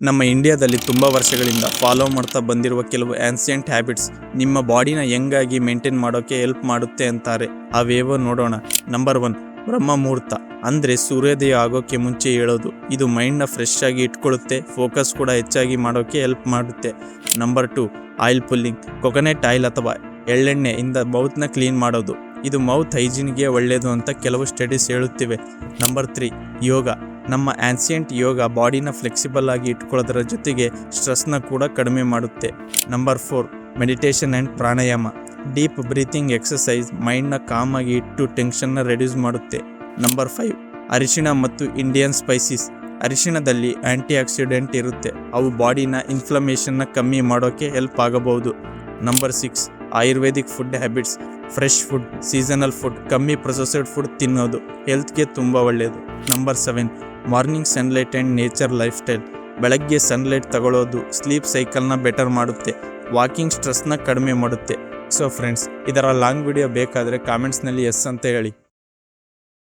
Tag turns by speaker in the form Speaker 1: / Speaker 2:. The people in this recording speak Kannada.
Speaker 1: ನಮ್ಮ ಇಂಡಿಯಾದಲ್ಲಿ ತುಂಬ ವರ್ಷಗಳಿಂದ ಫಾಲೋ ಮಾಡ್ತಾ ಬಂದಿರುವ ಕೆಲವು ಆನ್ಸಿಯಂಟ್ ಹ್ಯಾಬಿಟ್ಸ್ ನಿಮ್ಮ ಬಾಡಿನ ಯಂಗಾಗಿ ಮೇಂಟೈನ್ ಮಾಡೋಕ್ಕೆ ಹೆಲ್ಪ್ ಮಾಡುತ್ತೆ ಅಂತಾರೆ. ಅವೇವೋ ನೋಡೋಣ. ನಂಬರ್ 1, ಬ್ರಹ್ಮ ಮುಹೂರ್ತ ಅಂದರೆ ಸೂರ್ಯೋದಯ ಆಗೋಕ್ಕೆ ಮುಂಚೆ ಹೇಳೋದು. ಇದು ಮೈಂಡ್ನ ಫ್ರೆಶ್ ಆಗಿ ಇಟ್ಕೊಳ್ಳುತ್ತೆ, ಫೋಕಸ್ ಕೂಡ ಹೆಚ್ಚಾಗಿ ಮಾಡೋಕ್ಕೆ ಹೆಲ್ಪ್ ಮಾಡುತ್ತೆ. Number 2, oil pulling. Coconut oil ಅಥವಾ ಎಳ್ಳೆಣ್ಣೆಯಿಂದ ಮೌತ್ನ ಕ್ಲೀನ್ ಮಾಡೋದು. ಇದು ಮೌತ್ ಹೈಜೀನ್ಗೆ ಒಳ್ಳೆಯದು ಅಂತ ಕೆಲವು ಸ್ಟಡೀಸ್ ಹೇಳುತ್ತಿವೆ. ನಂಬರ್ 3, ಯೋಗ. ನಮ್ಮ ಆನ್ಸಿಯಂಟ್ ಯೋಗ ಬಾಡಿನ ಫ್ಲೆಕ್ಸಿಬಲ್ ಆಗಿ ಇಟ್ಕೊಳ್ಳೋದರ ಜೊತೆಗೆ ಸ್ಟ್ರೆಸ್ನ ಕೂಡ ಕಡಿಮೆ ಮಾಡುತ್ತೆ. Number 4, meditation and pranayama. Deep breathing exercise ಮೈಂಡ್ನ ಕಾಮಾಗಿ ಇಟ್ಟು ಟೆನ್ಷನ್ನ ರೆಡ್ಯೂಸ್ ಮಾಡುತ್ತೆ. ನಂಬರ್ 5, ಅರಿಶಿಣ ಮತ್ತು ಇಂಡಿಯನ್ ಸ್ಪೈಸಸ್. ಅರಿಶಿಣದಲ್ಲಿ ಆ್ಯಂಟಿ ಆಕ್ಸಿಡೆಂಟ್ ಇರುತ್ತೆ, ಅವು ಬಾಡಿನ ಇನ್ಫ್ಲಮೇಷನ್ನ ಕಮ್ಮಿ ಮಾಡೋಕ್ಕೆ ಹೆಲ್ಪ್ ಆಗಬಹುದು. Number 6, Ayurvedic food habits. Fresh food, seasonal food, ಕಮ್ಮಿ ಪ್ರೊಸೆಸ್ಡ್ ಫುಡ್ ತಿನ್ನೋದು ಹೆಲ್ತ್ಗೆ ತುಂಬ ಒಳ್ಳೆಯದು. Number 7, morning sunlight and nature lifestyle. ಬೆಳಗ್ಗೆ ಸನ್ಲೈಟ್ ತಗೊಳ್ಳೋದು ಸ್ಲೀಪ್ ಸೈಕಲ್ನ ಬೆಟರ್ ಮಾಡುತ್ತೆ, ವಾಕಿಂಗ್ ಸ್ಟ್ರೆಸ್ನ ಕಡಿಮೆ ಮಾಡುತ್ತೆ. ಸೊ ಫ್ರೆಂಡ್ಸ್, ಇದರ ಲಾಂಗ್ ವಿಡಿಯೋ ಬೇಕಾದರೆ ಕಾಮೆಂಟ್ಸ್ನಲ್ಲಿ ಎಸ್ ಅಂತ ಹೇಳಿ.